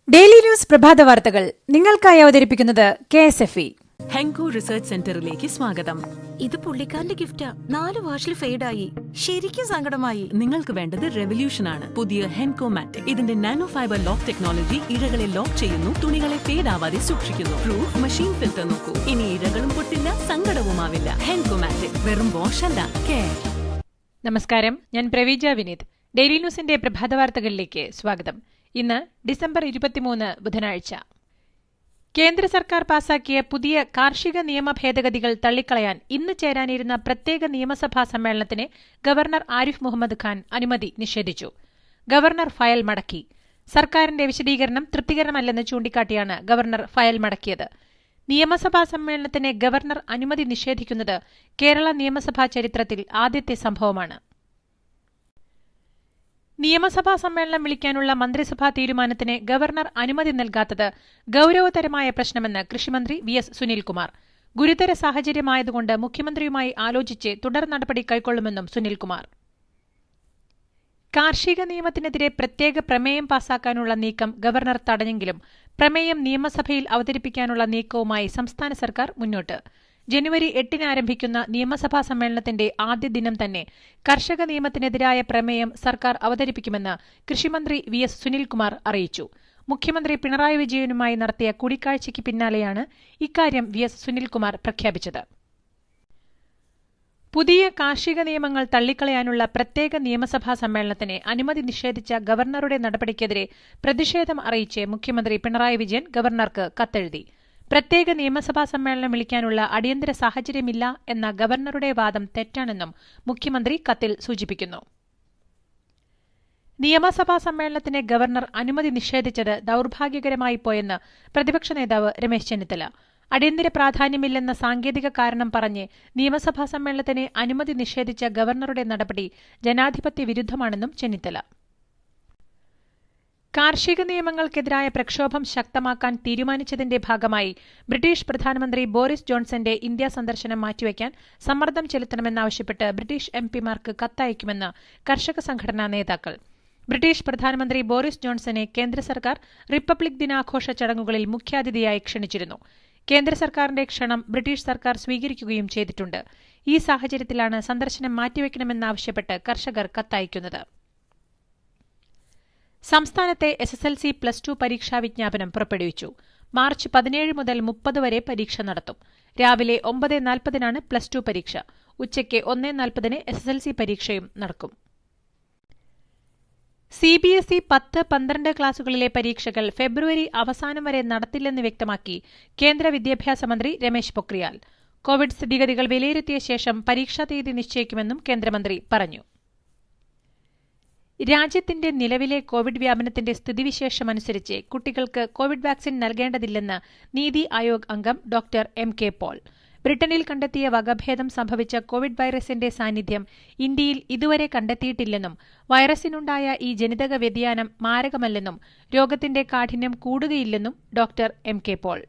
Daily news പ്രഭാത വാർത്തകൾ നിങ്ങൾക്കായി അവതരിപ്പിക്കുന്നത് KSFE. ഹെങ്കോ റിസർച്ച് സെന്ററിലേക്ക് സ്വാഗതം. ഇത് പുള്ളിക്കാരന്റെ ഗിഫ്റ്റാ. 4 വാഷിൽ ഫെയ്ഡായി. ശരിക്കും സങ്കടമായി. നിങ്ങൾക്ക് വേണ്ടത് റെവല്യൂഷൻ ആണ്. പുതിയ ഹെൻകോ മാറ്റിക്. ഇതിന്റെ നാനോ ഫൈബർ ലോക്ക് ടെക്നോളജി ഇഴകളെ ലോക്ക് ചെയ്യുന്നു, തുണികളെ ഫേഡ് ആവാതെ സൂക്ഷിക്കുന്നു. പ്രൂഫ് മെഷീൻ ഫിൽറ്റർ നോക്കൂ. ഇനി ഇഴകളും പൊട്ടില്ല, സങ്കടവുമാവില്ല. ഹെൻകോ മാറ്റിക് വെറും വാഷ് അല്ല, കെയർ. നമസ്കാരം, ഞാൻ പ്രവീജ വിനീത്. ഡെയിലി ന്യൂസിന്റെ പ്രഭാത വാർത്തകളിലേക്ക് സ്വാഗതം. ഇന്ന് ഡിസംബർ 23 ബുധനാഴ്ച. കേന്ദ്ര സർക്കാർ പാസാക്കിയ പുതിയ കാർഷിക നിയമ ഭേദഗതികൾ തള്ളിക്കളയാൻ ഇന്ന് ചേരാനിരുന്ന പ്രത്യേക നിയമസഭാ സമ്മേളനത്തിന് ഗവർണർ ആരിഫ് മുഹമ്മദ് ഖാൻ അനുമതി നിഷേധിച്ചു. ഗവർണർ ഫയൽ മടക്കി. സർക്കാരിന്റെ വിശദീകരണം തൃപ്തികരമല്ലെന്ന് ചൂണ്ടിക്കാട്ടിയാണ് ഗവർണർ ഫയൽ മടക്കിയത്. നിയമസഭാ സമ്മേളനത്തിന് ഗവർണർ അനുമതി നിഷേധിക്കുന്നത് കേരള നിയമസഭാ ചരിത്രത്തിൽ ആദ്യത്തെ സംഭവമാണ്. നിയമസഭാ സമ്മേളനം വിളിക്കാനുള്ള മന്ത്രിസഭാ തീരുമാനത്തിന് ഗവർണർ അനുമതി നൽകാത്തത് ഗൌരവതരമായ പ്രശ്നമെന്ന് കൃഷിമന്ത്രി VS സുനിൽകുമാർ. ഗുരുതര സാഹചര്യമായതുകൊണ്ട് മുഖ്യമന്ത്രിയുമായി ആലോചിച്ച് തുടർ നടപടി കൈക്കൊള്ളുമെന്നും സുനിൽകുമാർ. കാർഷിക നിയമത്തിനെതിരെ പ്രത്യേക പ്രമേയം പാസാക്കാനുള്ള നീക്കം ഗവർണർ തടഞ്ഞെങ്കിലും പ്രമേയം നിയമസഭയിൽ അവതരിപ്പിക്കാനുള്ള നീക്കവുമായി സംസ്ഥാന സർക്കാർ മുന്നോട്ട്. ജനുവരി 8 ആരംഭിക്കുന്ന നിയമസഭാ സമ്മേളനത്തിന്റെ ആദ്യ ദിനം തന്നെ കർഷക നിയമത്തിനെതിരായ പ്രമേയം സർക്കാർ അവതരിപ്പിക്കുമെന്ന് കൃഷിമന്ത്രി VS സുനിൽകുമാർ അറിയിച്ചു. മുഖ്യമന്ത്രി പിണറായി വിജയനുമായി നടത്തിയ കൂടിക്കാഴ്ചയ്ക്ക് പിന്നാലെയാണ് ഇക്കാര്യം VS സുനിൽകുമാർ പ്രഖ്യാപിച്ചത്. പുതിയ കാർഷിക നിയമങ്ങൾ തള്ളിക്കളയാനുള്ള പ്രത്യേക നിയമസഭാ സമ്മേളനത്തിന് അനുമതി നിഷേധിച്ച ഗവർണറുടെ നടപടിക്കെതിരെ പ്രതിഷേധം അറിയിച്ച് മുഖ്യമന്ത്രി പിണറായി വിജയൻ ഗവർണർക്ക് കത്തെഴുതി. പ്രത്യേക നിയമസഭാ സമ്മേളനം വിളിക്കാനുള്ള അടിയന്തര സാഹചര്യമില്ല എന്ന ഗവർണറുടെ വാദം തെറ്റാണെന്നും മുഖ്യമന്ത്രി കത്തിൽ സൂചിപ്പിക്കുന്നു. നിയമസഭാ സമ്മേളനത്തിന് ഗവർണർ അനുമതി നിഷേധിച്ചത് ദൌർഭാഗ്യകരമായി പോയെന്ന് പ്രതിപക്ഷ നേതാവ് രമേശ് ചെന്നിത്തല. അടിയന്തര പ്രാധാന്യമില്ലെന്ന സാങ്കേതിക കാരണം പറഞ്ഞ് നിയമസഭാ സമ്മേളനത്തിന് അനുമതി നിഷേധിച്ച ഗവർണറുടെ നടപടി ജനാധിപത്യ വിരുദ്ധമാണെന്നും ചെന്നിത്തല. കാർഷിക നിയമങ്ങൾക്കെതിരായ പ്രക്ഷോഭം ശക്തമാക്കാൻ തീരുമാനിച്ചതിന്റെ ഭാഗമായി ബ്രിട്ടീഷ് പ്രധാനമന്ത്രി ബോറിസ് ജോൺസന്റെ ഇന്ത്യ സന്ദർശനം മാറ്റിവെക്കാൻ സമ്മർദ്ദം ചെലുത്തണമെന്നാവശ്യപ്പെട്ട് ബ്രിട്ടീഷ് MPമാർക്ക് കത്തയക്കുമെന്ന് കർഷക സംഘടനാ നേതാക്കൾ. ബ്രിട്ടീഷ് പ്രധാനമന്ത്രി ബോറിസ് ജോൺസനെ കേന്ദ്ര സർക്കാർ റിപ്പബ്ലിക് ദിനാഘോഷ ചടങ്ങുകളിൽ മുഖ്യാതിഥിയായി ക്ഷണിച്ചിരുന്നു. കേന്ദ്ര സർക്കാരിന്റെ ക്ഷണം ബ്രിട്ടീഷ് സർക്കാർ സ്വീകരിക്കുകയും ചെയ്തിട്ടുണ്ട്. ഈ സാഹചര്യത്തിലാണ് സന്ദർശനം മാറ്റിവെക്കണമെന്നാവശ്യപ്പെട്ട് കർഷകർ കത്തയക്കുന്നത്. സംസ്ഥാനത്തെ SSLC +2 പരീക്ഷാ വിജ്ഞാപനം പുറപ്പെടുവിച്ചു. മാർച്ച് 17 മുതൽ 30 വരെ പരീക്ഷ നടത്തും. രാവിലെ 9:40 +2 പരീക്ഷ. ഉച്ചയ്ക്ക് 1:40 SSLC പരീക്ഷയും നടക്കും. CBSE 10-12 ക്ലാസുകളിലെ പരീക്ഷകൾ ഫെബ്രുവരി അവസാനം വരെ നടത്തില്ലെന്ന് വ്യക്തമാക്കി കേന്ദ്ര വിദ്യാഭ്യാസ മന്ത്രി രമേശ് പൊക്രിയാൽ. കോവിഡ് സ്ഥിതിഗതികൾ വിലയിരുത്തിയ ശേഷം പരീക്ഷാ തീയതി നിശ്ചയിക്കുമെന്നും കേന്ദ്രമന്ത്രി പറഞ്ഞു. രാജ്യത്തിന്റെ നിലവിലെ കോവിഡ് വ്യാപനത്തിന്റെ സ്ഥിതിവിശേഷമനുസരിച്ച് കുട്ടികൾക്ക് കോവിഡ് വാക്സിൻ നൽകേണ്ടതില്ലെന്ന് നീതി ആയോഗ് അംഗം ഡോക്ടർ MK പോൾ. ബ്രിട്ടനിൽ കണ്ടെത്തിയ വകഭേദം സംഭവിച്ച കോവിഡ് വൈറസിന്റെ സാന്നിധ്യം ഇന്ത്യയിൽ ഇതുവരെ കണ്ടെത്തിയിട്ടില്ലെന്നും വൈറസിനുണ്ടായ ഈ ജനിതക വ്യതിയാനം മാരകമല്ലെന്നും രോഗത്തിന്റെ കാഠിന്യം കൂടുകയില്ലെന്നും ഡോക്ടർ MK പോൾ.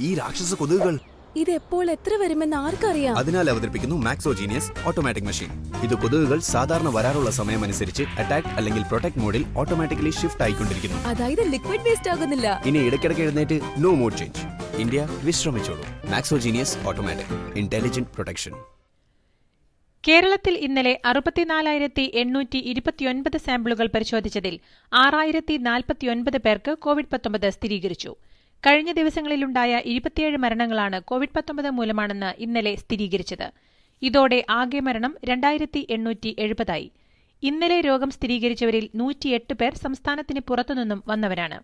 ഈ രാക്ഷസ കൊതുകുകൾ ഇത് എപ്പോൾ എത്ര വരുമെന്ന് ആർക്കറിയാം. അതിനാൽ അവതരിപ്പിക്കുന്നു മാക്സോജീനിയസ് ഓട്ടോമാറ്റിക് മെഷീൻ. ഇത് കൊതുകുകൾ സാധാരണ വരാറുള്ള സമയമനുസരിച്ച് അറ്റാക്ക് അല്ലെങ്കിൽ പ്രൊട്ടക്ട് മോഡിൽ ഓട്ടോമാറ്റിക്കലി ഷിഫ്റ്റ് ആയിക്കൊണ്ടിരിക്കുന്നു. അതായത് ലിക്വിഡ് വേസ്റ്റ് ആകുന്നില്ല. ഇനി ഇടയ്ക്കിടയ്ക്ക് എഴുന്നേറ്റ് നോ മോഡ് ചേഞ്ച്. ഇന്ത്യ വിശ്രമിച്ചോളൂ. Maxo Genius automatic intelligent protection. കേരളത്തിൽ ഇന്നലെ 64,829 സാമ്പിളുകൾ പരിശോധിച്ചതിൽ 6,049 പേർക്ക് കോവിഡ്-19 സ്ഥിരീകരിച്ചു. കഴിഞ്ഞ ദിവസങ്ങളിലുണ്ടായ 27 മരണങ്ങളാണ് കോവിഡ്-19 മൂലമാണെന്ന് ഇന്നലെ സ്ഥിരീകരിച്ചത്. ഇതോടെ ആകെ മരണം 2,870 ഇന്നലെ രോഗം സ്ഥിരീകരിച്ചവരിൽ 108 പേർ സംസ്ഥാനത്തിന് പുറത്തുനിന്നും വന്നവരാണ്.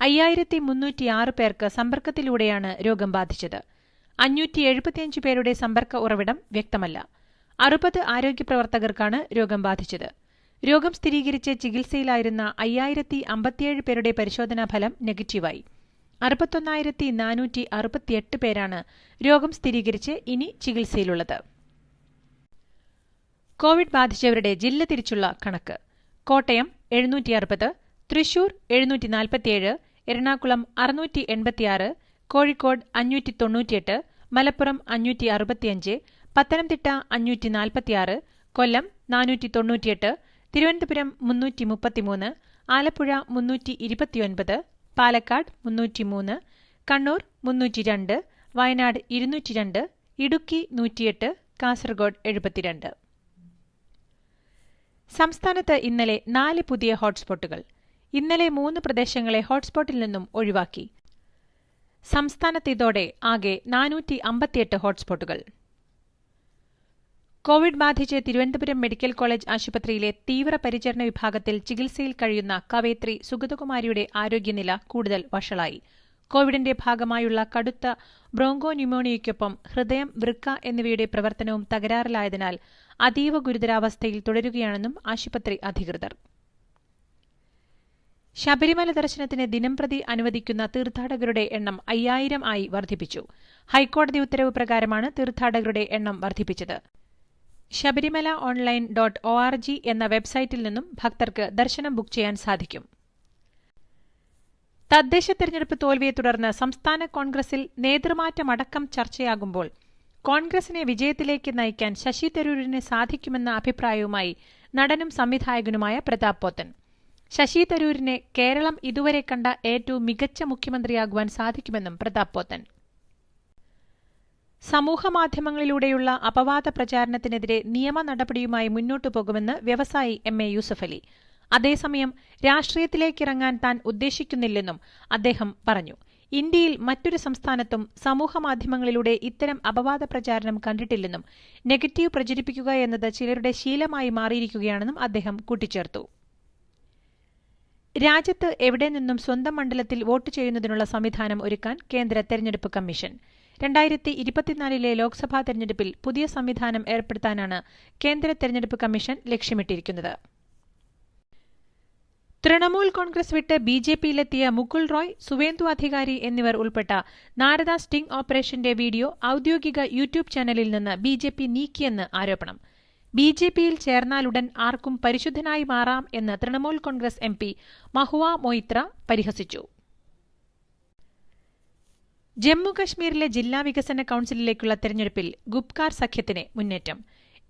5,306 പേർക്ക് സമ്പർക്കത്തിലൂടെയാണ് രോഗം ബാധിച്ചത്. 575 പേരുടെ സമ്പർക്ക ഉറവിടം വ്യക്തമല്ല. 60 ആരോഗ്യപ്രവർത്തകർക്കാണ് രോഗം ബാധിച്ചത്. രോഗം സ്ഥിരീകരിച്ച് ചികിത്സയിലായിരുന്ന 5,057 പേരുടെ പരിശോധനാ ഫലം നെഗറ്റീവായി. 61,468 പേരാണ് രോഗം സ്ഥിരീകരിച്ച് ഇനി ചികിത്സയിലുള്ളത്. കോവിഡ് ബാധിച്ചവരുടെ ജില്ല തിരിച്ചുള്ള കണക്ക്: കോട്ടയം 760, തൃശൂർ 747, എറണാകുളം 686, കോഴിക്കോട് 598, മലപ്പുറം 565, പത്തനംതിട്ട 546, കൊല്ലം 498, തിരുവനന്തപുരം 333, ആലപ്പുഴ 329, പാലക്കാട് 303, കണ്ണൂർ 302, വയനാട് 202, ഇടുക്കി 108, കാസർഗോഡ് 72. സംസ്ഥാനത്ത് ഇന്നലെ 4 പുതിയ ഹോട്ട്സ്പോട്ടുകൾ. ഇന്നലെ 3 പ്രദേശങ്ങളെ ഹോട്ട്സ്പോട്ടിൽ നിന്നും ഒഴിവാക്കി. സംസ്ഥാനത്ത് ഇതോടെ ആകെ 458 ഹോട്ട്സ്പോട്ടുകൾ. കോവിഡ് ബാധിച്ച് തിരുവനന്തപുരം മെഡിക്കൽ കോളേജ് ആശുപത്രിയിലെ തീവ്രപരിചരണ വിഭാഗത്തിൽ ചികിത്സയിൽ കഴിയുന്ന കവയിത്രി സുഗതകുമാരിയുടെ ആരോഗ്യനില കൂടുതൽ വഷളായി. കോവിഡിന്റെ ഭാഗമായുള്ള കടുത്ത ബ്രോങ്കോ ന്യൂമോണിയയ്ക്കൊപ്പം ഹൃദയം, വൃക്ക എന്നിവയുടെ പ്രവർത്തനവും തകരാറിലായതിനാൽ അതീവ ഗുരുതരാവസ്ഥയിൽ തുടരുകയാണെന്നും ആശുപത്രി അധികൃതർ. ശബരിമല ദർശനത്തിന് ദിനംപ്രതി അനുവദിക്കുന്ന തീർത്ഥാടകരുടെ എണ്ണം 5000 ആയി വർദ്ധിപ്പിച്ചു. ഹൈക്കോടതി ഉത്തരവ് പ്രകാരമാണ് തീർത്ഥാടകരുടെ എണ്ണം വർദ്ധിപ്പിച്ചത്. ശബരിമല online.org എന്ന വെബ്സൈറ്റിൽ നിന്നും ഭക്തർക്ക് ദർശനം ബുക്ക് ചെയ്യാൻ സാധിക്കും. തദ്ദേശ തെരഞ്ഞെടുപ്പ് തോൽവിയെ തുടർന്ന് സംസ്ഥാന കോൺഗ്രസിൽ നേതൃമാറ്റമടക്കം ചർച്ചയാകുമ്പോൾ കോൺഗ്രസിനെ വിജയത്തിലേക്ക് നയിക്കാൻ ശശി തരൂരിന് സാധിക്കുമെന്ന അഭിപ്രായവുമായി നടനും സംവിധായകനുമായ പ്രതാപ് പോത്തൻ. ശശി തരൂരിനെ കേരളം ഇതുവരെ കണ്ട ഏറ്റവും മികച്ച മുഖ്യമന്ത്രിയാകുവാൻ സാധിക്കുമെന്നും പ്രതാപ് പോത്തൻ. സമൂഹമാധ്യമങ്ങളിലൂടെയുള്ള അപവാദ പ്രചാരണത്തിനെതിരെ നിയമ നടപടിയുമായി മുന്നോട്ടു പോകുമെന്ന് വ്യവസായി MA യൂസഫലി. അതേസമയം രാഷ്ട്രീയത്തിലേക്കിറങ്ങാൻ താൻ ഉദ്ദേശിക്കുന്നില്ലെന്നും അദ്ദേഹം പറഞ്ഞു. ഇന്ത്യയിൽ മറ്റൊരു സംസ്ഥാനത്തും സമൂഹമാധ്യമങ്ങളിലൂടെ ഇത്തരം അപവാദ പ്രചാരണം കണ്ടിട്ടില്ലെന്നും നെഗറ്റീവ് പ്രചരിപ്പിക്കുക എന്നത് ചിലരുടെ ശീലമായി മാറിയിരിക്കുകയാണെന്നും അദ്ദേഹം കൂട്ടിച്ചേർത്തു. രാജ്യത്ത് എവിടെ നിന്നും സ്വന്തം മണ്ഡലത്തിൽ വോട്ട് ചെയ്യുന്നതിനുള്ള സംവിധാനം ഒരുക്കാൻ കേന്ദ്ര തെരഞ്ഞെടുപ്പ് കമ്മീഷൻ. 2024 ലോക്സഭാ തെരഞ്ഞെടുപ്പിൽ പുതിയ സംവിധാനം ഏർപ്പെടുത്താനാണ് കേന്ദ്ര തെരഞ്ഞെടുപ്പ് കമ്മീഷൻ ലക്ഷ്യമിട്ടിരിക്കുന്നത്. തൃണമൂൽ കോൺഗ്രസ് വിട്ട് BJPയിലെത്തിയ മുകുൾ റോയ്, സുവേന്ദു അധികാരി എന്നിവർ ഉൾപ്പെട്ട നാരദ സ്റ്റിംഗ് ഓപ്പറേഷന്റെ വീഡിയോ ഔദ്യോഗിക യൂട്യൂബ് ചാനലിൽ നിന്ന് BJP നീക്കിയെന്ന് ആരോപണം. BJPയിൽ ചേർന്നാലുടൻ ആർക്കും പരിശുദ്ധനായി മാറാം എന്ന് തൃണമൂൽ കോൺഗ്രസ് MP മഹുവ മൊയ്ത്ര പരിഹസിച്ചു. ജമ്മുകശ്മീരിലെ ജില്ലാ വികസന കൌൺസിലിലേക്കുള്ള തെരഞ്ഞെടുപ്പിൽ ഗുപ്കാർ സഖ്യത്തിന് മുന്നേറ്റം.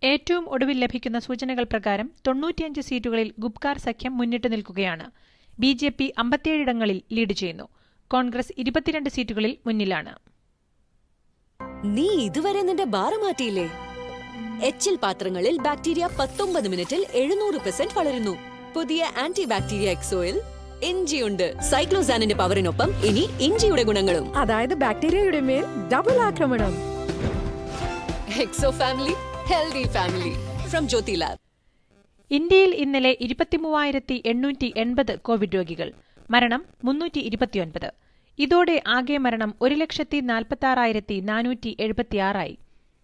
ഏറ്റവും ഒടുവിൽ ലഭിക്കുന്ന സൂചനകൾ പ്രകാരം 95 സീറ്റുകളിൽ ഗുപ്കാർ സഖ്യം മുന്നിട്ട് നിൽക്കുകയാണ്. BJP 57 ഇടങ്ങളിൽ ലീഡ് ചെയ്യുന്നു. കോൺഗ്രസ് 22 സീറ്റുകളിൽ മുന്നിലാണ്. നീ ഇതുവരെ നിന്റെ ബാറ് മാറ്റിയില്ലേ? എച്ചിൽ പാത്രങ്ങളിൽ ബാക്ടീരിയ 19 മിനിറ്റിൽ 700% വളരുന്നു. പുതിയ ആന്റി ബാക്ടീരിയ എക്സോയിൽ ഇഞ്ചിയുണ്ട്. സൈക്ലോസാനിന്റെ പവറിനൊപ്പം ഇനി ഇഞ്ചിയുടെ ഗുണങ്ങളും. അതായത് ബാക്ടീരിയയുടെ മേൽ ഡബിൾ ആക്രമണം. Exo family, healthy family from Jyothy lab. ഇന്ത്യയിൽ ഇന്നലെ 23,880 കോവിഡ് രോഗികൾ. മരണം 329. ഇതോടെ ആകെ മരണം 1,46,476 ആയി.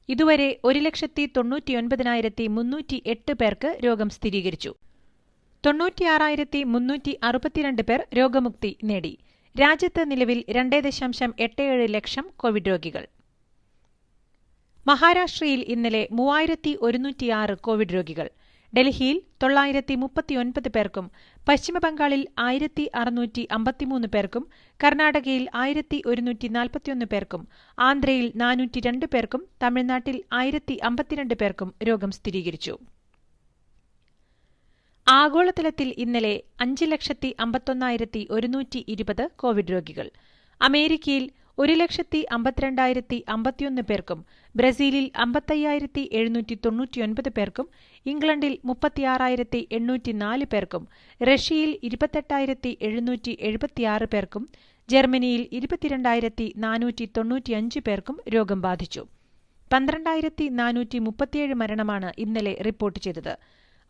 ഇതുവരെ 1,99,308 പേർക്ക് രോഗം സ്ഥിരീകരിച്ചു. 96,362 പേർ രോഗമുക്തി നേടി. രാജ്യത്ത് നിലവിൽ 2.87 ലക്ഷം കോവിഡ് രോഗികൾ. മഹാരാഷ്ട്രയിൽ ഇന്നലെ 3,106 കോവിഡ് രോഗികൾ. ഡൽഹിയിൽ 939 പേർക്കും പശ്ചിമബംഗാളിൽ 1,653 പേർക്കും കർണാടകയിൽ 1,141 പേർക്കും ആന്ധ്രയിൽ 402 പേർക്കും തമിഴ്നാട്ടിൽ 1,052 പേർക്കും രോഗം സ്ഥിരീകരിച്ചു. ആഗോളതലത്തിൽ ഇന്നലെ 5,51,120 കോവിഡ് രോഗികൾ. അമേരിക്കയിൽ 1,52,051 പേർക്കും ബ്രസീലിൽ 55,799 പേർക്കും ഇംഗ്ലണ്ടിൽ 36,804 പേർക്കും റഷ്യയിൽ 28,776 പേർക്കും ജർമ്മനിയിൽ 22,495 പേർക്കും രോഗം ബാധിച്ചു. 12,437 മരണമാണ് ഇന്നലെ റിപ്പോർട്ട് ചെയ്തത്.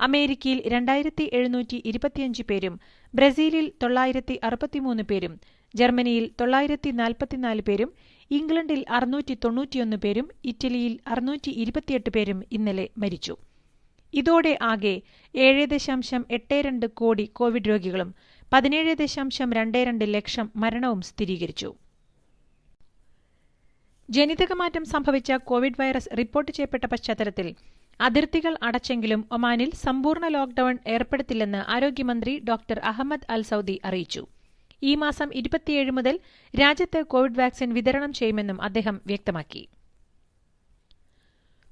അമേരിക്കയിൽ 2,725 പേരും ബ്രസീലിൽ 963 പേരും ജർമ്മനിയിൽ 944 പേരും ഇംഗ്ലണ്ടിൽ 691 പേരും ഇറ്റലിയിൽ 628 പേരും ഇന്നലെ മരിച്ചു. ഇതോടെ ആകെ 7.82 കോടി കോവിഡ് രോഗികളും 17.22 ലക്ഷം മരണവും സ്ഥിരീകരിച്ചു. ജനിതകമാറ്റം സംഭവിച്ച കോവിഡ് വൈറസ് റിപ്പോർട്ട് ചെയ്യപ്പെട്ട പശ്ചാത്തലത്തിൽ അതിർത്തികൾ അടച്ചെങ്കിലും ഒമാനിൽ സമ്പൂർണ്ണ ലോക്ഡൌൺ ഏർപ്പെടുത്തില്ലെന്ന് ആരോഗ്യമന്ത്രി ഡോക്ടർ അഹമ്മദ് അൽ സൌദി അറിയിച്ചു. ഈ മാസം 27 മുതൽ രാജ്യത്ത് കോവിഡ് വാക്സിൻ വിതരണം ചെയ്യുമെന്നും അദ്ദേഹം വ്യക്തമാക്കി.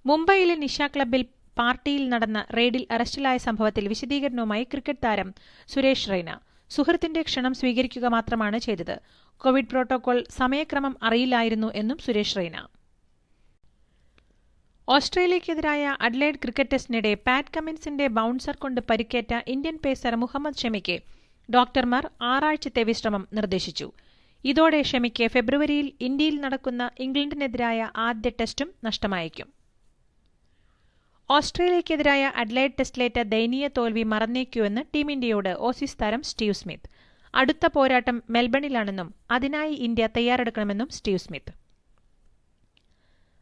മുംബൈയിലെ നിശ ക്ലബ്ബിൽ പാർട്ടിയിൽ നടന്ന റെയ്ഡിൽ അറസ്റ്റിലായ സംഭവത്തിൽ വിശദീകരണവുമായി ക്രിക്കറ്റ് താരം സുരേഷ് റെയ്ന. സുഹൃത്തിന്റെ ക്ഷണം സ്വീകരിക്കുക മാത്രമാണ് ചെയ്തത്. കോവിഡ് പ്രോട്ടോകോൾ സമയക്രമം അറിയില്ലായിരുന്നു എന്നും സുരേഷ് റെയ്ന. ഓസ്ട്രേലിയയ്ക്കെതിരായ അഡ്ലൈഡ് ക്രിക്കറ്റ് ടെസ്റ്റിനിടെ പാറ്റ് കമ്മിൻസിന്റെ ബൌൺസർ കൊണ്ട് പരിക്കേറ്റ ഇന്ത്യൻ പേസർ മുഹമ്മദ് ഷമിക്ക് ഡോക്ടർമാർ 6 ആഴ്ചത്തെ വിശ്രമം നിർദ്ദേശിച്ചു. ഇതോടെ ഷമിക്ക് ഫെബ്രുവരിയിൽ ഇന്ത്യയിൽ നടക്കുന്ന ഇംഗ്ലണ്ടിനെതിരായ ആദ്യ ടെസ്റ്റും നഷ്ടമായേക്കും. ഓസ്ട്രേലിയയ്ക്കെതിരായ അഡ്ലൈഡ് ടെസ്റ്റിലേറ്റ ദയനീയ തോൽവി മറന്നേക്കുവെന്ന് ടീം ഇന്ത്യയോട് ഓസീസ് താരം സ്റ്റീവ് സ്മിത്ത്. അടുത്ത പോരാട്ടം മെൽബണിലാണെന്നും അതിനായി ഇന്ത്യ തയ്യാറെടുക്കണമെന്നും സ്റ്റീവ് സ്മിത്ത്.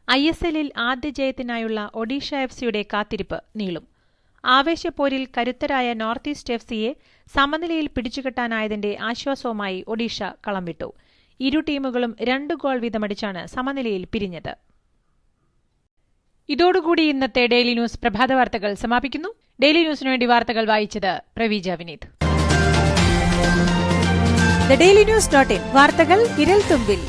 ISLൽ ആദ്യ ജയത്തിനായുള്ള ഒഡീഷ FCയുടെ കാത്തിരിപ്പ് നീളും. ആവേശപ്പോരിൽ കരുത്തരായ നോർത്ത് ഈസ്റ്റ് FCയെ സമനിലയിൽ പിടിച്ചുകെട്ടാനായതിന്റെ ആശ്വാസവുമായി ഒഡീഷ കളം വിട്ടു. ഇരു ടീമുകളും 2 ഗോൾ വീതമടിച്ചാണ് സമനിലയിൽ പിരിഞ്ഞത്. ഇതോടുകൂടി ഇന്നത്തെ ഡെയിലി ന്യൂസ് പ്രഭാത വാർത്തകൾ സമാപിക്കുന്നു. ഡെയിലി ന്യൂസിനു വേണ്ടി വാർത്തകൾ വായിച്ചത് Praveeja Vineeth. The daily news .in വാർത്തകൾ വിരൽ തുമ്പിൽ.